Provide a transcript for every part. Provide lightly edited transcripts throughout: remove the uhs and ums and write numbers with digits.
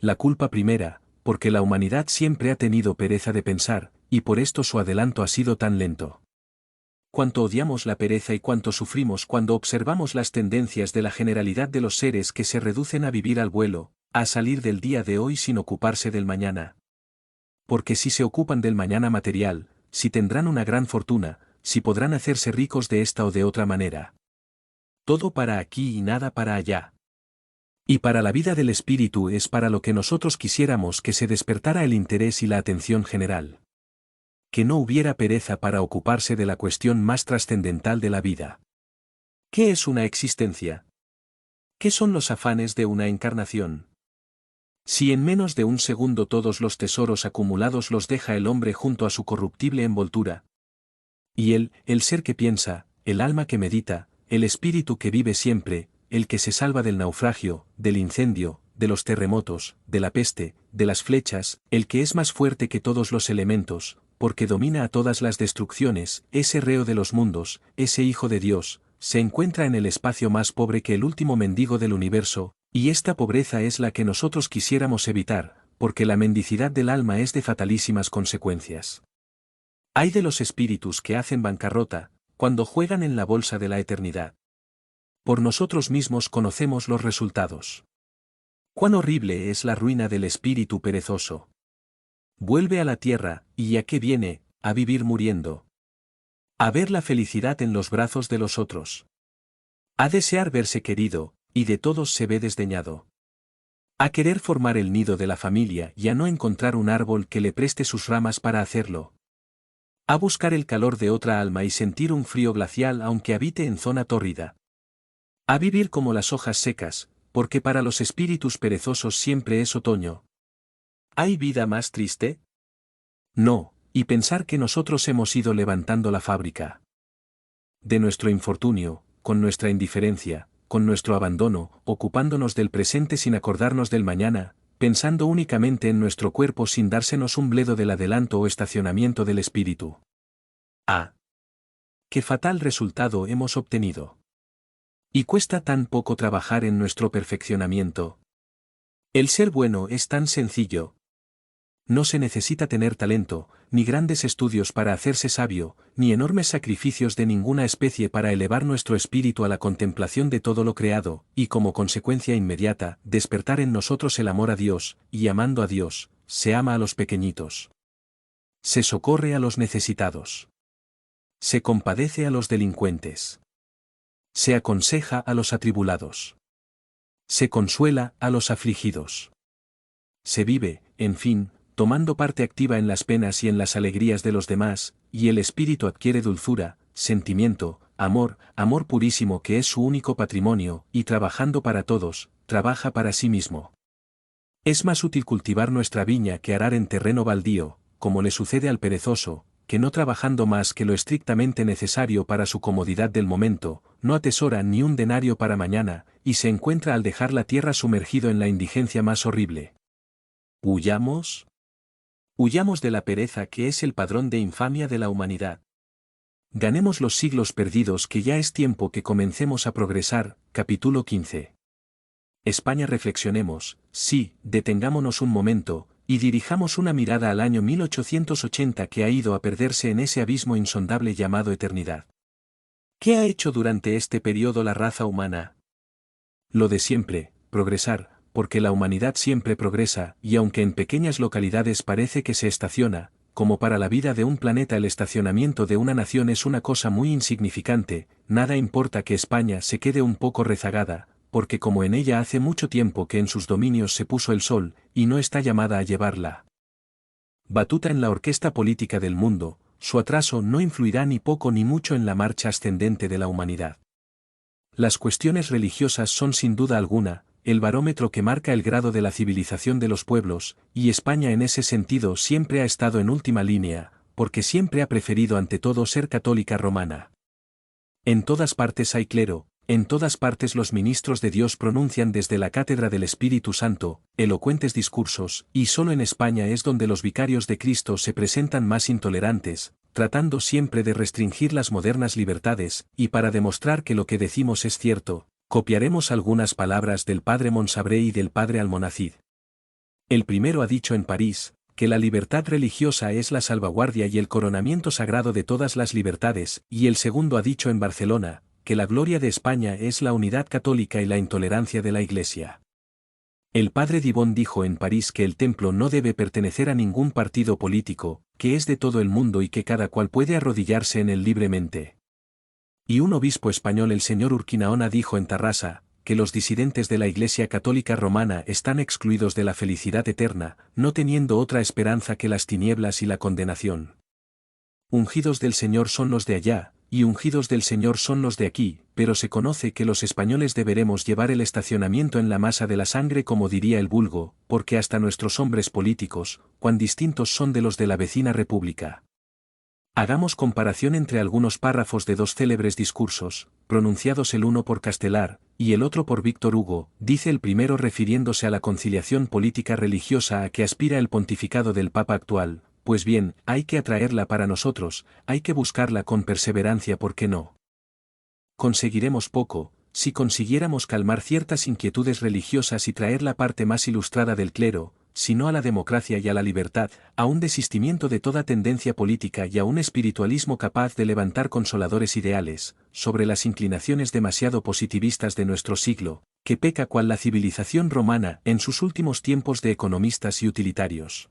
La culpa primera, porque la humanidad siempre ha tenido pereza de pensar, y por esto su adelanto ha sido tan lento. Cuánto odiamos la pereza y cuánto sufrimos cuando observamos las tendencias de la generalidad de los seres que se reducen a vivir al vuelo, a salir del día de hoy sin ocuparse del mañana. Porque si se ocupan del mañana material, si tendrán una gran fortuna, si podrán hacerse ricos de esta o de otra manera. Todo para aquí y nada para allá. Y para la vida del espíritu es para lo que nosotros quisiéramos que se despertara el interés y la atención general. Que no hubiera pereza para ocuparse de la cuestión más trascendental de la vida. ¿Qué es una existencia? ¿Qué son los afanes de una encarnación? Si en menos de un segundo todos los tesoros acumulados los deja el hombre junto a su corruptible envoltura. Y él, el ser que piensa, el alma que medita, el espíritu que vive siempre, el que se salva del naufragio, del incendio, de los terremotos, de la peste, de las flechas, el que es más fuerte que todos los elementos, porque domina a todas las destrucciones, ese reo de los mundos, ese hijo de Dios, se encuentra en el espacio más pobre que el último mendigo del universo, y esta pobreza es la que nosotros quisiéramos evitar, porque la mendicidad del alma es de fatalísimas consecuencias. Hay de los espíritus que hacen bancarrota, cuando juegan en la bolsa de la eternidad. Por nosotros mismos conocemos los resultados. Cuán horrible es la ruina del espíritu perezoso. Vuelve a la tierra, ¿y a qué viene? A vivir muriendo. A ver la felicidad en los brazos de los otros. A desear verse querido, y de todos se ve desdeñado. A querer formar el nido de la familia y a no encontrar un árbol que le preste sus ramas para hacerlo. A buscar el calor de otra alma y sentir un frío glacial aunque habite en zona tórrida. A vivir como las hojas secas, porque para los espíritus perezosos siempre es otoño. ¿Hay vida más triste? No, y pensar que nosotros hemos ido levantando la fábrica. De nuestro infortunio, con nuestra indiferencia, con nuestro abandono, ocupándonos del presente sin acordarnos del mañana, pensando únicamente en nuestro cuerpo sin dársenos un bledo del adelanto o estacionamiento del espíritu. ¡Ah! ¡Qué fatal resultado hemos obtenido! Y cuesta tan poco trabajar en nuestro perfeccionamiento. El ser bueno es tan sencillo. No se necesita tener talento, ni grandes estudios para hacerse sabio, ni enormes sacrificios de ninguna especie para elevar nuestro espíritu a la contemplación de todo lo creado, y como consecuencia inmediata, despertar en nosotros el amor a Dios, y amando a Dios, se ama a los pequeñitos. Se socorre a los necesitados. Se compadece a los delincuentes. Se aconseja a los atribulados. Se consuela a los afligidos. Se vive, en fin, tomando parte activa en las penas y en las alegrías de los demás, y el espíritu adquiere dulzura, sentimiento, amor purísimo que es su único patrimonio, y trabajando para todos, trabaja para sí mismo. Es más útil cultivar nuestra viña que arar en terreno baldío, como le sucede al perezoso, que no trabajando más que lo estrictamente necesario para su comodidad del momento, no atesora ni un denario para mañana, y se encuentra al dejar la tierra sumergido en la indigencia más horrible. ¿Huyamos? Huyamos de la pereza que es el padrón de infamia de la humanidad. Ganemos los siglos perdidos que ya es tiempo que comencemos a progresar. Capítulo 15. España reflexionemos, sí, detengámonos un momento, y dirijamos una mirada al año 1880 que ha ido a perderse en ese abismo insondable llamado eternidad. ¿Qué ha hecho durante este periodo la raza humana? Lo de siempre, progresar, porque la humanidad siempre progresa, y aunque en pequeñas localidades parece que se estaciona, como para la vida de un planeta el estacionamiento de una nación es una cosa muy insignificante, nada importa que España se quede un poco rezagada, porque como en ella hace mucho tiempo que en sus dominios se puso el sol, y no está llamada a llevarla batuta en la orquesta política del mundo, su atraso no influirá ni poco ni mucho en la marcha ascendente de la humanidad. Las cuestiones religiosas son sin duda alguna, el barómetro que marca el grado de la civilización de los pueblos, y España en ese sentido siempre ha estado en última línea, porque siempre ha preferido ante todo ser católica romana. En todas partes hay clero, en todas partes los ministros de Dios pronuncian desde la cátedra del Espíritu Santo, elocuentes discursos, y solo en España es donde los vicarios de Cristo se presentan más intolerantes, tratando siempre de restringir las modernas libertades, y para demostrar que lo que decimos es cierto, copiaremos algunas palabras del padre Monsabré y del padre Almonacid. El primero ha dicho en París, que la libertad religiosa es la salvaguardia y el coronamiento sagrado de todas las libertades, y el segundo ha dicho en Barcelona, que la gloria de España es la unidad católica y la intolerancia de la Iglesia. El padre Dibón dijo en París que el templo no debe pertenecer a ningún partido político, que es de todo el mundo y que cada cual puede arrodillarse en él libremente. Y un obispo español, el señor Urquinaona, dijo en Tarrasa, que los disidentes de la Iglesia Católica Romana están excluidos de la felicidad eterna, no teniendo otra esperanza que las tinieblas y la condenación. Ungidos del Señor son los de allá, y ungidos del Señor son los de aquí, pero se conoce que los españoles deberemos llevar el estacionamiento en la masa de la sangre, como diría el vulgo, porque hasta nuestros hombres políticos, cuán distintos son de los de la vecina república. Hagamos comparación entre algunos párrafos de dos célebres discursos, pronunciados el uno por Castelar, y el otro por Víctor Hugo. Dice el primero refiriéndose a la conciliación política religiosa a que aspira el pontificado del Papa actual: pues bien, hay que atraerla para nosotros, hay que buscarla con perseverancia, ¿por qué no? Conseguiremos poco, si consiguiéramos calmar ciertas inquietudes religiosas y traer la parte más ilustrada del clero, sino a la democracia y a la libertad, a un desistimiento de toda tendencia política y a un espiritualismo capaz de levantar consoladores ideales, sobre las inclinaciones demasiado positivistas de nuestro siglo, que peca cual la civilización romana en sus últimos tiempos de economistas y utilitarios.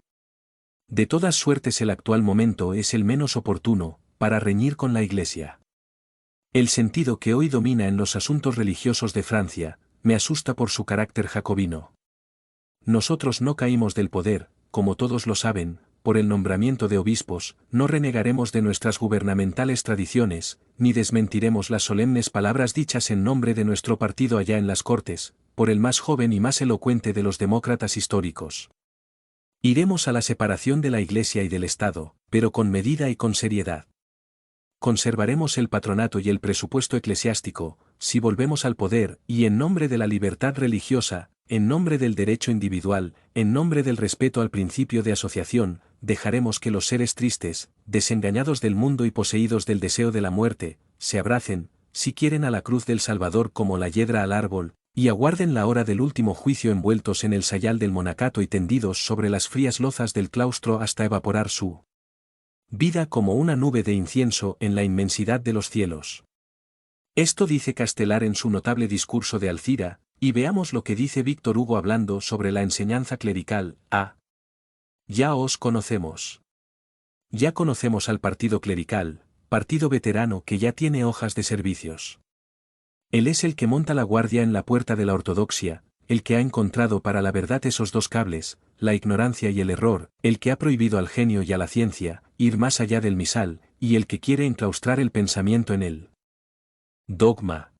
De todas suertes, el actual momento es el menos oportuno para reñir con la Iglesia. El sentido que hoy domina en los asuntos religiosos de Francia me asusta por su carácter jacobino. Nosotros no caímos del poder, como todos lo saben, por el nombramiento de obispos, no renegaremos de nuestras gubernamentales tradiciones, ni desmentiremos las solemnes palabras dichas en nombre de nuestro partido allá en las Cortes, por el más joven y más elocuente de los demócratas históricos. Iremos a la separación de la Iglesia y del Estado, pero con medida y con seriedad. Conservaremos el patronato y el presupuesto eclesiástico, si volvemos al poder, y en nombre de la libertad religiosa, en nombre del derecho individual, en nombre del respeto al principio de asociación, dejaremos que los seres tristes, desengañados del mundo y poseídos del deseo de la muerte, se abracen, si quieren, a la cruz del Salvador como la hiedra al árbol, y aguarden la hora del último juicio envueltos en el sayal del monacato y tendidos sobre las frías lozas del claustro hasta evaporar su vida como una nube de incienso en la inmensidad de los cielos. Esto dice Castelar en su notable discurso de Alcira, y veamos lo que dice Víctor Hugo hablando sobre la enseñanza clerical. Ya os conocemos. Ya conocemos al partido clerical, partido veterano que ya tiene hojas de servicios. Él es el que monta la guardia en la puerta de la ortodoxia, el que ha encontrado para la verdad esos dos cables, la ignorancia y el error, el que ha prohibido al genio y a la ciencia ir más allá del misal, y el que quiere enclaustrar el pensamiento en el dogma.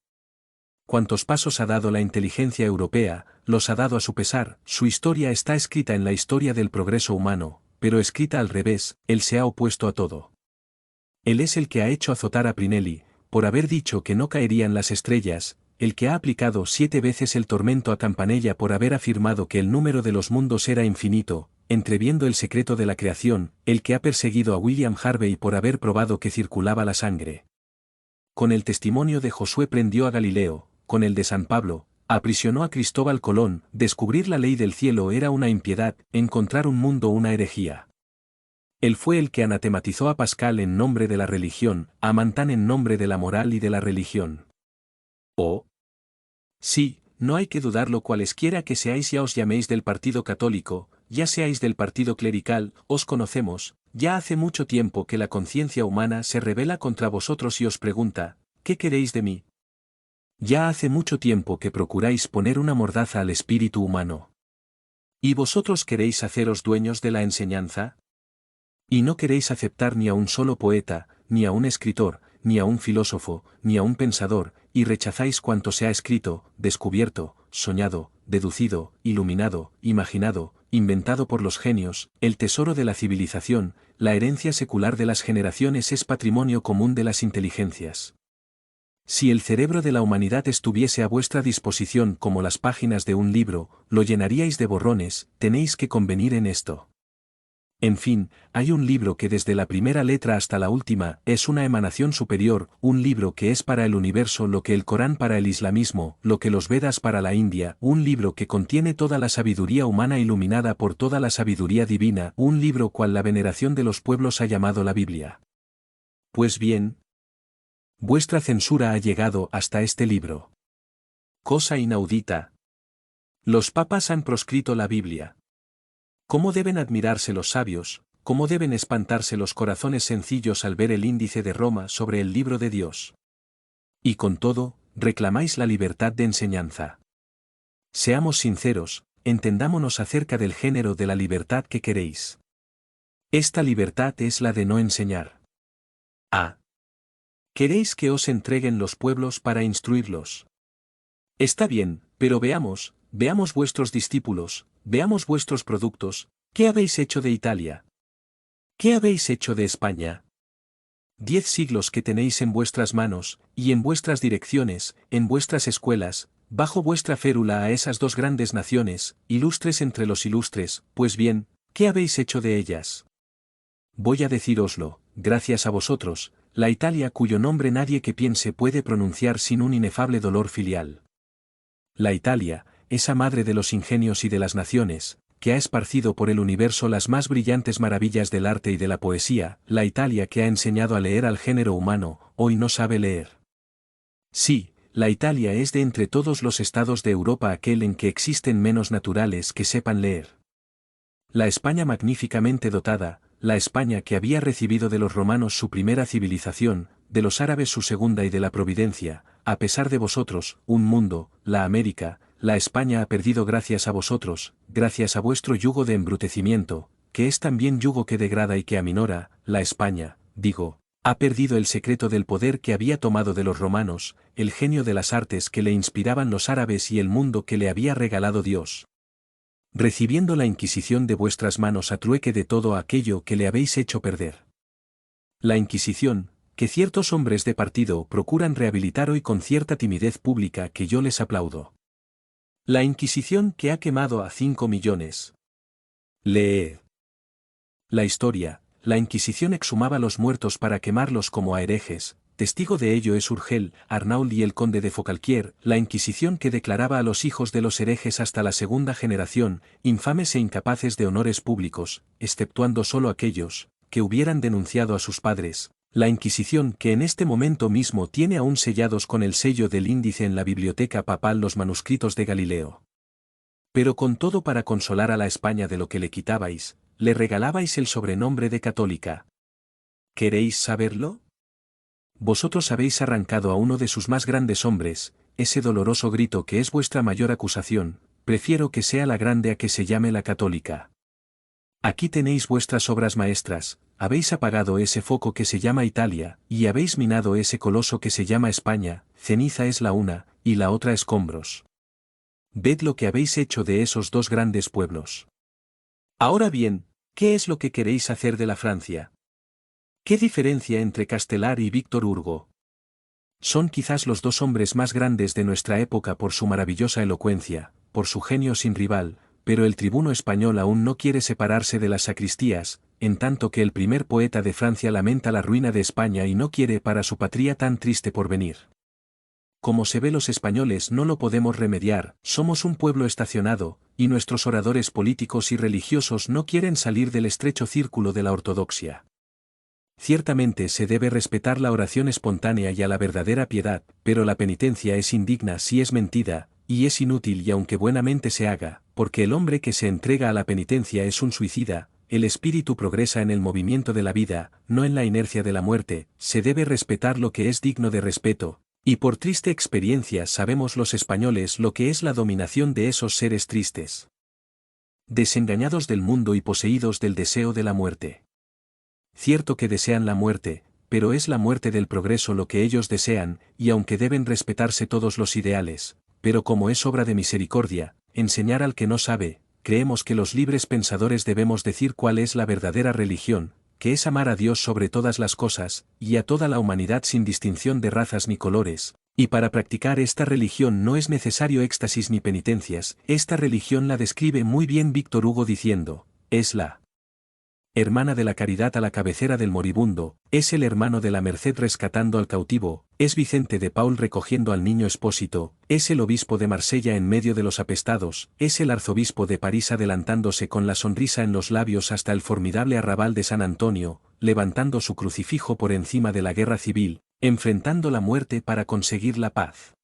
Cuantos pasos ha dado la inteligencia europea, los ha dado a su pesar. Su historia está escrita en la historia del progreso humano, pero escrita al revés. Él se ha opuesto a todo. Él es el que ha hecho azotar a Pinelli, por haber dicho que no caerían las estrellas, el que ha aplicado 7 veces el tormento a Campanella por haber afirmado que el número de los mundos era infinito, entreviendo el secreto de la creación, el que ha perseguido a William Harvey por haber probado que circulaba la sangre. Con el testimonio de Josué prendió a Galileo, con el de San Pablo, aprisionó a Cristóbal Colón. Descubrir la ley del cielo era una impiedad, encontrar un mundo una herejía. Él fue el que anatematizó a Pascal en nombre de la religión, a Mantan en nombre de la moral y de la religión. Sí, no hay que dudarlo, cualesquiera que seáis, ya os llaméis del partido católico, ya seáis del partido clerical, os conocemos, ya hace mucho tiempo que la conciencia humana se rebela contra vosotros y os pregunta, ¿qué queréis de mí? Ya hace mucho tiempo que procuráis poner una mordaza al espíritu humano. ¿Y vosotros queréis haceros dueños de la enseñanza? Y no queréis aceptar ni a un solo poeta, ni a un escritor, ni a un filósofo, ni a un pensador, y rechazáis cuanto se ha escrito, descubierto, soñado, deducido, iluminado, imaginado, inventado por los genios. El tesoro de la civilización, la herencia secular de las generaciones, es patrimonio común de las inteligencias. Si el cerebro de la humanidad estuviese a vuestra disposición como las páginas de un libro, lo llenaríais de borrones. Tenéis que convenir en esto. En fin, hay un libro que desde la primera letra hasta la última es una emanación superior, un libro que es para el universo lo que el Corán para el islamismo, lo que los Vedas para la India, un libro que contiene toda la sabiduría humana iluminada por toda la sabiduría divina, un libro cual la veneración de los pueblos ha llamado la Biblia. Pues bien, vuestra censura ha llegado hasta este libro. Cosa inaudita. Los papas han proscrito la Biblia. ¿Cómo deben admirarse los sabios, cómo deben espantarse los corazones sencillos al ver el índice de Roma sobre el libro de Dios? Y con todo, reclamáis la libertad de enseñanza. Seamos sinceros, entendámonos acerca del género de la libertad que queréis. Esta libertad es la de no enseñar. Ah. ¿Queréis que os entreguen los pueblos para instruirlos? Está bien, pero veamos vuestros discípulos, veamos vuestros productos. ¿Qué habéis hecho de Italia? ¿Qué habéis hecho de España? 10 siglos que tenéis en vuestras manos, y en vuestras direcciones, en vuestras escuelas, bajo vuestra férula a esas dos grandes naciones, ilustres entre los ilustres, pues bien, ¿qué habéis hecho de ellas? Voy a decíroslo, gracias a vosotros, la Italia cuyo nombre nadie que piense puede pronunciar sin un inefable dolor filial. La Italia, esa madre de los ingenios y de las naciones, que ha esparcido por el universo las más brillantes maravillas del arte y de la poesía, la Italia que ha enseñado a leer al género humano, hoy no sabe leer. Sí, la Italia es de entre todos los estados de Europa aquel en que existen menos naturales que sepan leer. La España magníficamente dotada, la España que había recibido de los romanos su primera civilización, de los árabes su segunda y de la providencia, a pesar de vosotros, un mundo, la América, la España ha perdido gracias a vosotros, gracias a vuestro yugo de embrutecimiento, que es también yugo que degrada y que aminora, la España, digo, ha perdido el secreto del poder que había tomado de los romanos, el genio de las artes que le inspiraban los árabes y el mundo que le había regalado Dios. Recibiendo la Inquisición de vuestras manos a trueque de todo aquello que le habéis hecho perder. La Inquisición, que ciertos hombres de partido procuran rehabilitar hoy con cierta timidez pública que yo les aplaudo. La Inquisición que ha quemado a 5 millones. Leed. La historia, la Inquisición exhumaba a los muertos para quemarlos como a herejes. Testigo de ello es Urgel, Arnauld y el conde de Focalquier, la Inquisición que declaraba a los hijos de los herejes hasta la segunda generación, infames e incapaces de honores públicos, exceptuando solo aquellos, que hubieran denunciado a sus padres, la Inquisición que en este momento mismo tiene aún sellados con el sello del índice en la biblioteca papal los manuscritos de Galileo. Pero con todo para consolar a la España de lo que le quitabais, le regalabais el sobrenombre de católica. ¿Queréis saberlo? Vosotros habéis arrancado a uno de sus más grandes hombres, ese doloroso grito que es vuestra mayor acusación, prefiero que sea la grande a que se llame la católica. Aquí tenéis vuestras obras maestras, habéis apagado ese foco que se llama Italia, y habéis minado ese coloso que se llama España, ceniza es la una, y la otra escombros. Ved lo que habéis hecho de esos dos grandes pueblos. Ahora bien, ¿qué es lo que queréis hacer de la Francia? ¿Qué diferencia entre Castelar y Víctor Hugo? Son quizás los dos hombres más grandes de nuestra época por su maravillosa elocuencia, por su genio sin rival, pero el tribuno español aún no quiere separarse de las sacristías, en tanto que el primer poeta de Francia lamenta la ruina de España y no quiere para su patria tan triste porvenir. Como se ve los españoles no lo podemos remediar, somos un pueblo estacionado, y nuestros oradores políticos y religiosos no quieren salir del estrecho círculo de la ortodoxia. Ciertamente se debe respetar la oración espontánea y a la verdadera piedad, pero la penitencia es indigna si es mentida, y es inútil y aunque buenamente se haga, porque el hombre que se entrega a la penitencia es un suicida, el espíritu progresa en el movimiento de la vida, no en la inercia de la muerte, se debe respetar lo que es digno de respeto, y por triste experiencia sabemos los españoles lo que es la dominación de esos seres tristes. Desengañados del mundo y poseídos del deseo de la muerte. Cierto que desean la muerte, pero es la muerte del progreso lo que ellos desean, y aunque deben respetarse todos los ideales, pero como es obra de misericordia, enseñar al que no sabe, creemos que los libres pensadores debemos decir cuál es la verdadera religión, que es amar a Dios sobre todas las cosas, y a toda la humanidad sin distinción de razas ni colores, y para practicar esta religión no es necesario éxtasis ni penitencias, esta religión la describe muy bien Víctor Hugo diciendo, es la hermana de la caridad a la cabecera del moribundo, es el hermano de la Merced rescatando al cautivo, es Vicente de Paul recogiendo al niño Expósito, es el obispo de Marsella en medio de los apestados, es el arzobispo de París adelantándose con la sonrisa en los labios hasta el formidable arrabal de San Antonio, levantando su crucifijo por encima de la guerra civil, enfrentando la muerte para conseguir la paz.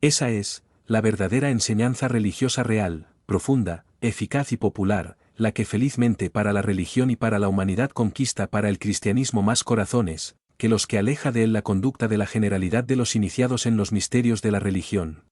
Esa es, la verdadera enseñanza religiosa real, profunda, eficaz y popular, la que felizmente para la religión y para la humanidad conquista para el cristianismo más corazones, que los que aleja de él la conducta de la generalidad de los iniciados en los misterios de la religión.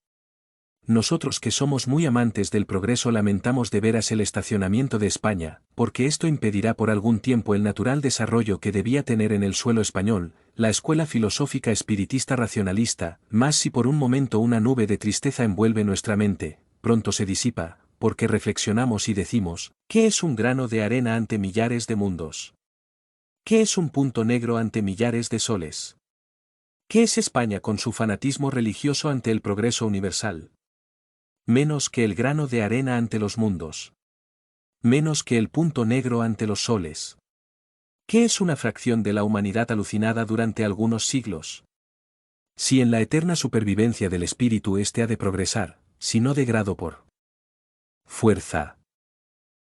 Nosotros que somos muy amantes del progreso lamentamos de veras el estacionamiento de España, porque esto impedirá por algún tiempo el natural desarrollo que debía tener en el suelo español, la escuela filosófica espiritista racionalista, mas si por un momento una nube de tristeza envuelve nuestra mente, pronto se disipa, porque reflexionamos y decimos, ¿qué es un grano de arena ante millares de mundos? ¿Qué es un punto negro ante millares de soles? ¿Qué es España con su fanatismo religioso ante el progreso universal? Menos que el grano de arena ante los mundos. Menos que el punto negro ante los soles. ¿Qué es una fracción de la humanidad alucinada durante algunos siglos? Si en la eterna supervivencia del espíritu éste ha de progresar, si no de grado por fuerza.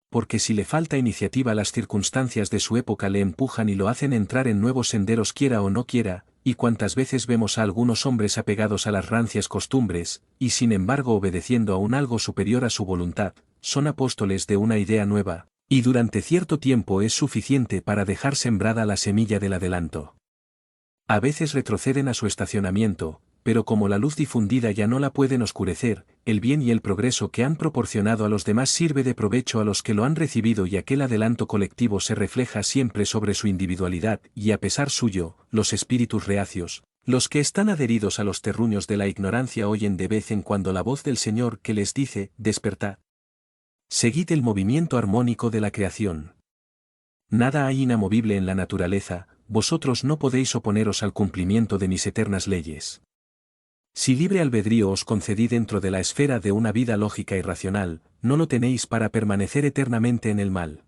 Porque si le falta iniciativa las circunstancias de su época le empujan y lo hacen entrar en nuevos senderos quiera o no quiera, y cuantas veces vemos a algunos hombres apegados a las rancias costumbres, y sin embargo obedeciendo a un algo superior a su voluntad, son apóstoles de una idea nueva, y durante cierto tiempo es suficiente para dejar sembrada la semilla del adelanto. A veces retroceden a su estacionamiento, pero como la luz difundida ya no la pueden oscurecer, el bien y el progreso que han proporcionado a los demás sirve de provecho a los que lo han recibido y aquel adelanto colectivo se refleja siempre sobre su individualidad y a pesar suyo, los espíritus reacios, los que están adheridos a los terruños de la ignorancia oyen de vez en cuando la voz del Señor que les dice, despertad. Seguid el movimiento armónico de la creación. Nada hay inamovible en la naturaleza, vosotros no podéis oponeros al cumplimiento de mis eternas leyes. Si libre albedrío os concedí dentro de la esfera de una vida lógica y racional, no lo tenéis para permanecer eternamente en el mal.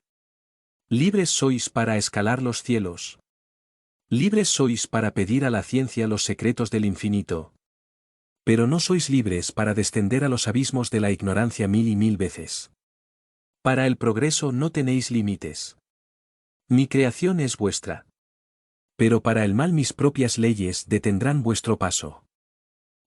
Libres sois para escalar los cielos. Libres sois para pedir a la ciencia los secretos del infinito. Pero no sois libres para descender a los abismos de la ignorancia mil y mil veces. Para el progreso no tenéis límites. Mi creación es vuestra. Pero para el mal mis propias leyes detendrán vuestro paso.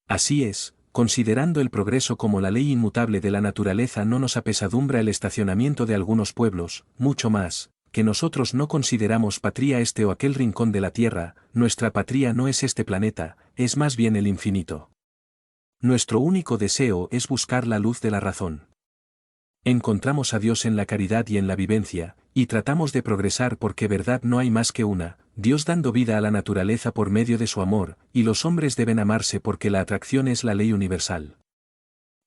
Así es, considerando el progreso como la ley inmutable de la naturaleza no nos apesadumbra el estacionamiento de algunos pueblos, mucho más, que nosotros no consideramos patria este o aquel rincón de la tierra, nuestra patria no es este planeta, es más bien el infinito. Nuestro único deseo es buscar la luz de la razón. Encontramos a Dios en la caridad y en la vivencia, y tratamos de progresar porque verdad no hay más que una, Dios dando vida a la naturaleza por medio de su amor, y los hombres deben amarse porque la atracción es la ley universal.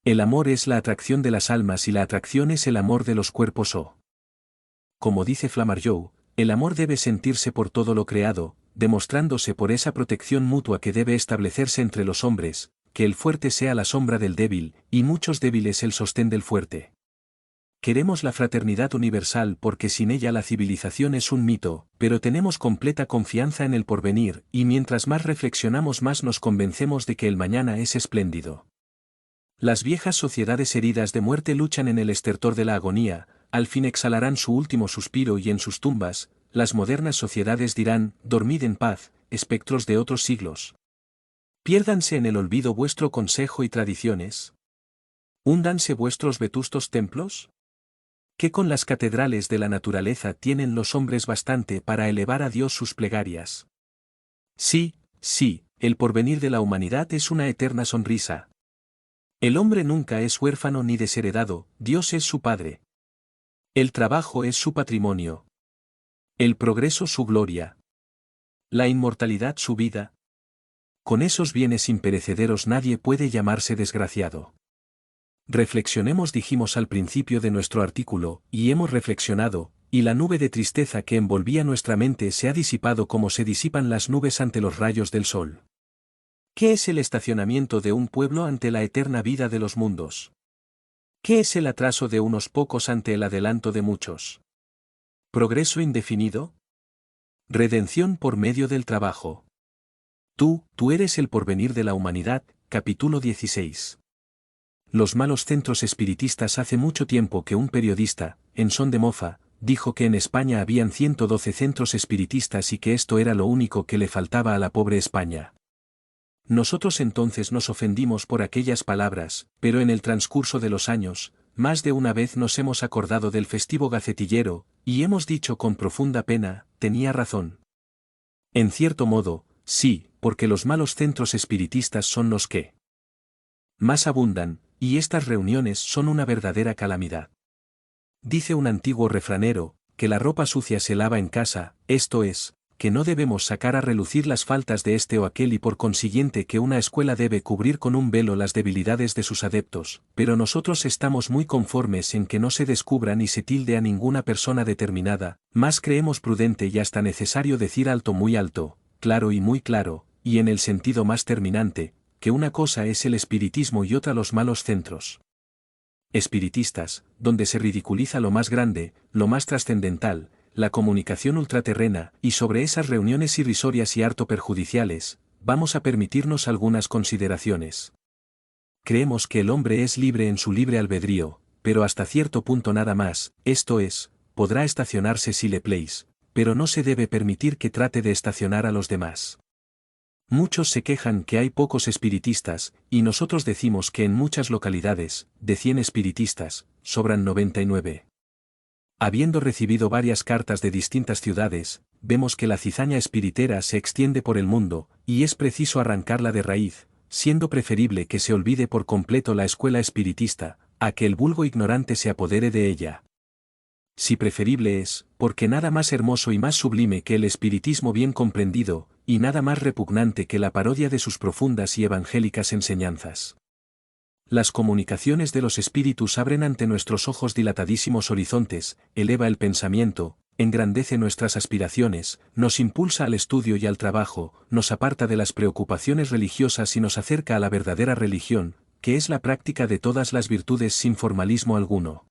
El amor es la atracción de las almas y la atracción es el amor de los cuerpos o. Como dice Flamarjow, el amor debe sentirse por todo lo creado, demostrándose por esa protección mutua que debe establecerse entre los hombres, que el fuerte sea la sombra del débil, y muchos débiles el sostén del fuerte. Queremos la fraternidad universal porque sin ella la civilización es un mito, pero tenemos completa confianza en el porvenir, y mientras más reflexionamos más nos convencemos de que el mañana es espléndido. Las viejas sociedades heridas de muerte luchan en el estertor de la agonía, al fin exhalarán su último suspiro y en sus tumbas, las modernas sociedades dirán, dormid en paz, espectros de otros siglos. Piérdanse en el olvido vuestro consejo y tradiciones. ¿Húndanse vuestros vetustos templos? Que con las catedrales de la naturaleza tienen los hombres bastante para elevar a Dios sus plegarias. Sí, sí, el porvenir de la humanidad es una eterna sonrisa. El hombre nunca es huérfano ni desheredado, Dios es su Padre. El trabajo es su patrimonio. El progreso su gloria. La inmortalidad su vida. Con esos bienes imperecederos nadie puede llamarse desgraciado. Reflexionemos dijimos al principio de nuestro artículo, y hemos reflexionado, y la nube de tristeza que envolvía nuestra mente se ha disipado como se disipan las nubes ante los rayos del sol. ¿Qué es el estacionamiento de un pueblo ante la eterna vida de los mundos? ¿Qué es el atraso de unos pocos ante el adelanto de muchos? Progreso indefinido. Redención por medio del trabajo. Tú eres el porvenir de la humanidad, capítulo 16. Los malos centros espiritistas. Hace mucho tiempo que un periodista, en son de mofa, dijo que en España habían 112 centros espiritistas y que esto era lo único que le faltaba a la pobre España. Nosotros entonces nos ofendimos por aquellas palabras, pero en el transcurso de los años, más de una vez nos hemos acordado del festivo gacetillero, y hemos dicho con profunda pena, tenía razón. En cierto modo, sí, porque los malos centros espiritistas son los que más abundan, y estas reuniones son una verdadera calamidad. Dice un antiguo refranero, que la ropa sucia se lava en casa, esto es, que no debemos sacar a relucir las faltas de este o aquel y por consiguiente que una escuela debe cubrir con un velo las debilidades de sus adeptos, pero nosotros estamos muy conformes en que no se descubra ni se tilde a ninguna persona determinada, más creemos prudente y hasta necesario decir alto muy alto, claro y muy claro, y en el sentido más terminante, que una cosa es el espiritismo y otra los malos centros espiritistas, donde se ridiculiza lo más grande, lo más trascendental, la comunicación ultraterrena, y sobre esas reuniones irrisorias y harto perjudiciales, vamos a permitirnos algunas consideraciones. Creemos que el hombre es libre en su libre albedrío, pero hasta cierto punto nada más, esto es, podrá estacionarse si le place, pero no se debe permitir que trate de estacionar a los demás. Muchos se quejan que hay pocos espiritistas, y nosotros decimos que en muchas localidades, de 100 espiritistas, sobran 99. Habiendo recibido varias cartas de distintas ciudades, vemos que la cizaña espiritera se extiende por el mundo, y es preciso arrancarla de raíz, siendo preferible que se olvide por completo la escuela espiritista, a que el vulgo ignorante se apodere de ella. Si preferible es, porque nada más hermoso y más sublime que el espiritismo bien comprendido, y nada más repugnante que la parodia de sus profundas y evangélicas enseñanzas. Las comunicaciones de los espíritus abren ante nuestros ojos dilatadísimos horizontes, eleva el pensamiento, engrandece nuestras aspiraciones, nos impulsa al estudio y al trabajo, nos aparta de las preocupaciones religiosas y nos acerca a la verdadera religión, que es la práctica de todas las virtudes sin formalismo alguno.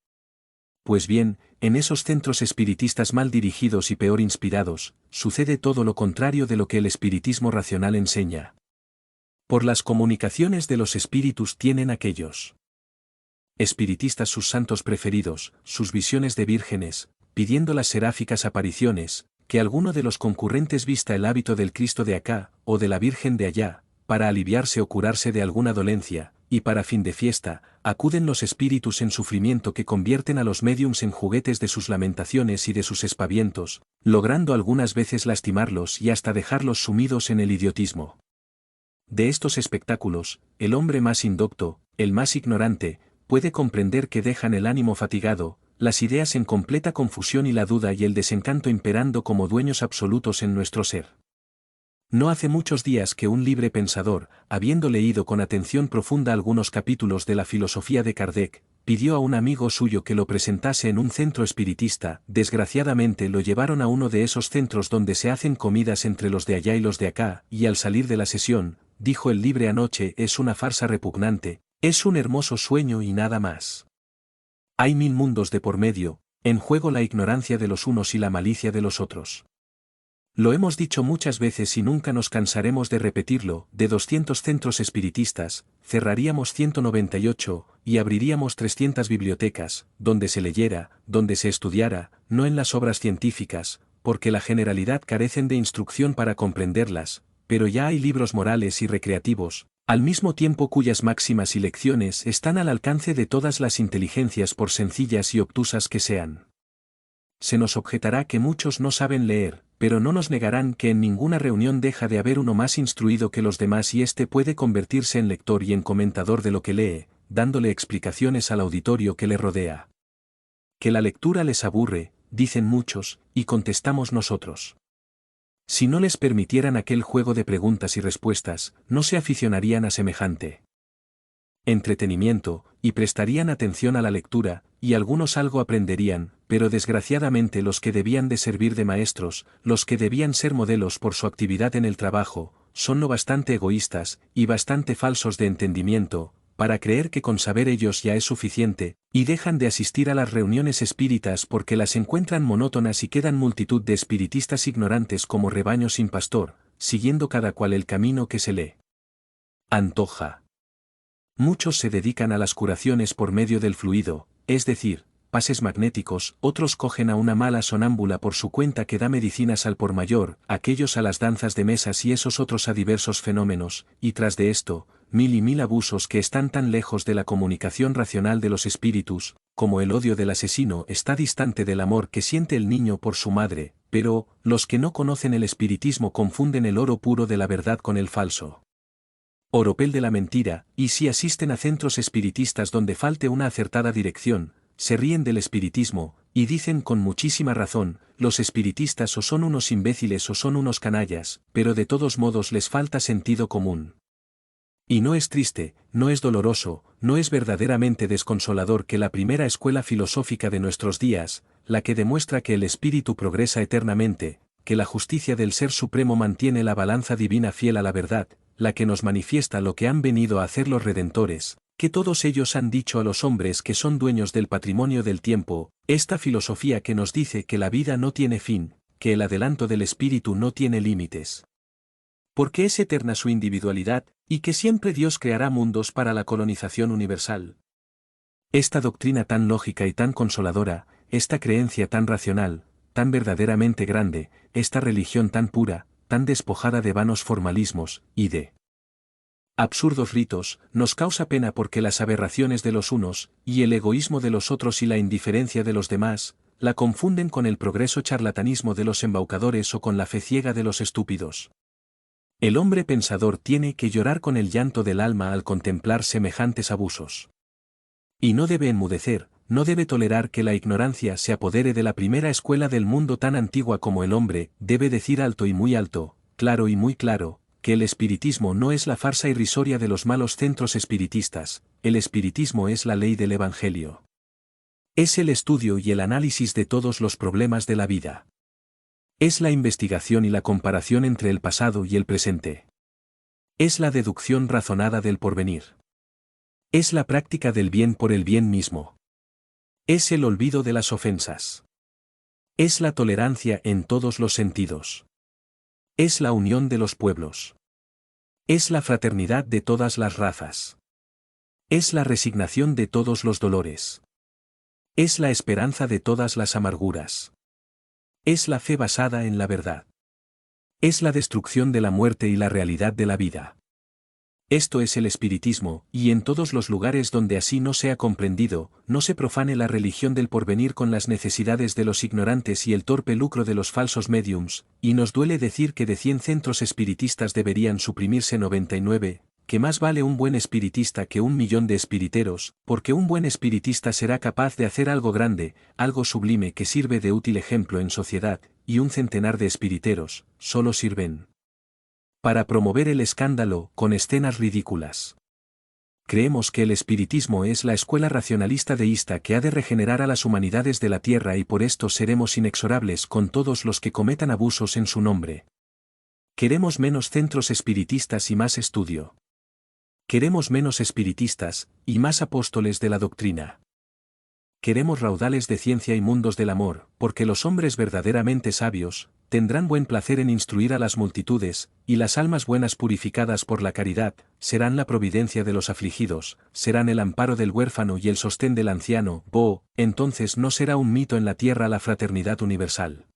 Pues bien, en esos centros espiritistas mal dirigidos y peor inspirados, sucede todo lo contrario de lo que el espiritismo racional enseña. Por las comunicaciones de los espíritus tienen aquellos espiritistas sus santos preferidos, sus visiones de vírgenes, pidiendo las seráficas apariciones, que alguno de los concurrentes vista el hábito del Cristo de acá, o de la Virgen de allá, para aliviarse o curarse de alguna dolencia, y para fin de fiesta, acuden los espíritus en sufrimiento que convierten a los médiums en juguetes de sus lamentaciones y de sus espavientos, logrando algunas veces lastimarlos y hasta dejarlos sumidos en el idiotismo. De estos espectáculos, el hombre más indocto, el más ignorante, puede comprender que dejan el ánimo fatigado, las ideas en completa confusión y la duda y el desencanto imperando como dueños absolutos en nuestro ser. No hace muchos días que un libre pensador, habiendo leído con atención profunda algunos capítulos de la filosofía de Kardec, pidió a un amigo suyo que lo presentase en un centro espiritista. Desgraciadamente lo llevaron a uno de esos centros donde se hacen comidas entre los de allá y los de acá, y al salir de la sesión, dijo el libre anoche, es una farsa repugnante, es un hermoso sueño y nada más. Hay 1000 mundos de por medio, en juego la ignorancia de los unos y la malicia de los otros. Lo hemos dicho muchas veces y nunca nos cansaremos de repetirlo, de 200 centros espiritistas, cerraríamos 198, y abriríamos 300 bibliotecas, donde se leyera, donde se estudiara, no en las obras científicas, porque la generalidad carecen de instrucción para comprenderlas, pero ya hay libros morales y recreativos, al mismo tiempo cuyas máximas y lecciones están al alcance de todas las inteligencias por sencillas y obtusas que sean. Se nos objetará que muchos no saben leer, pero no nos negarán que en ninguna reunión deja de haber uno más instruido que los demás y éste puede convertirse en lector y en comentador de lo que lee, dándole explicaciones al auditorio que le rodea. Que la lectura les aburre, dicen muchos, y contestamos nosotros. Si no les permitieran aquel juego de preguntas y respuestas, no se aficionarían a semejante entretenimiento, y prestarían atención a la lectura, y algunos algo aprenderían, pero desgraciadamente los que debían de servir de maestros, los que debían ser modelos por su actividad en el trabajo, son lo bastante egoístas, y bastante falsos de entendimiento, para creer que con saber ellos ya es suficiente, y dejan de asistir a las reuniones espíritas porque las encuentran monótonas y quedan multitud de espiritistas ignorantes como rebaño sin pastor, siguiendo cada cual el camino que se le antoja. Muchos se dedican a las curaciones por medio del fluido, es decir, pases magnéticos, otros cogen a una mala sonámbula por su cuenta que da medicinas al por mayor, aquellos a las danzas de mesas y esos otros a diversos fenómenos, y tras de esto, mil y mil abusos que están tan lejos de la comunicación racional de los espíritus, como el odio del asesino está distante del amor que siente el niño por su madre, pero, los que no conocen el espiritismo confunden el oro puro de la verdad con el falso oropel de la mentira, y si asisten a centros espiritistas donde falte una acertada dirección, se ríen del espiritismo, y dicen con muchísima razón, los espiritistas o son unos imbéciles o son unos canallas, pero de todos modos les falta sentido común. Y no es triste, no es doloroso, no es verdaderamente desconsolador que la primera escuela filosófica de nuestros días, la que demuestra que el espíritu progresa eternamente, que la justicia del Ser Supremo mantiene la balanza divina fiel a la verdad, la que nos manifiesta lo que han venido a hacer los redentores, que todos ellos han dicho a los hombres que son dueños del patrimonio del tiempo, esta filosofía que nos dice que la vida no tiene fin, que el adelanto del espíritu no tiene límites. Porque es eterna su individualidad, y que siempre Dios creará mundos para la colonización universal. Esta doctrina tan lógica y tan consoladora, esta creencia tan racional, tan verdaderamente grande, esta religión tan pura, tan despojada de vanos formalismos, y de absurdos ritos, nos causa pena porque las aberraciones de los unos, y el egoísmo de los otros y la indiferencia de los demás, la confunden con el progreso charlatanismo de los embaucadores o con la fe ciega de los estúpidos. El hombre pensador tiene que llorar con el llanto del alma al contemplar semejantes abusos. Y no debe enmudecer, no debe tolerar que la ignorancia se apodere de la primera escuela del mundo tan antigua como el hombre, debe decir alto y muy alto, claro y muy claro, que el espiritismo no es la farsa irrisoria de los malos centros espiritistas, el espiritismo es la ley del Evangelio. Es el estudio y el análisis de todos los problemas de la vida. Es la investigación y la comparación entre el pasado y el presente. Es la deducción razonada del porvenir. Es la práctica del bien por el bien mismo. Es el olvido de las ofensas. Es la tolerancia en todos los sentidos. Es la unión de los pueblos. Es la fraternidad de todas las razas. Es la resignación de todos los dolores. Es la esperanza de todas las amarguras. Es la fe basada en la verdad. Es la destrucción de la muerte y la realidad de la vida. Esto es el espiritismo, y en todos los lugares donde así no sea comprendido, no se profane la religión del porvenir con las necesidades de los ignorantes y el torpe lucro de los falsos médiums, y nos duele decir que de 100 centros espiritistas deberían suprimirse 99, que más vale un buen espiritista que 1.000.000 de espiriteros, porque un buen espiritista será capaz de hacer algo grande, algo sublime que sirve de útil ejemplo en sociedad, y un centenar de espiriteros, solo sirven para promover el escándalo con escenas ridículas. Creemos que el espiritismo es la escuela racionalista deísta que ha de regenerar a las humanidades de la tierra y por esto seremos inexorables con todos los que cometan abusos en su nombre. Queremos menos centros espiritistas y más estudio. Queremos menos espiritistas, y más apóstoles de la doctrina. Queremos raudales de ciencia y mundos del amor, porque los hombres verdaderamente sabios, tendrán buen placer en instruir a las multitudes, y las almas buenas purificadas por la caridad, serán la providencia de los afligidos, serán el amparo del huérfano y el sostén del anciano, entonces no será un mito en la tierra la fraternidad universal.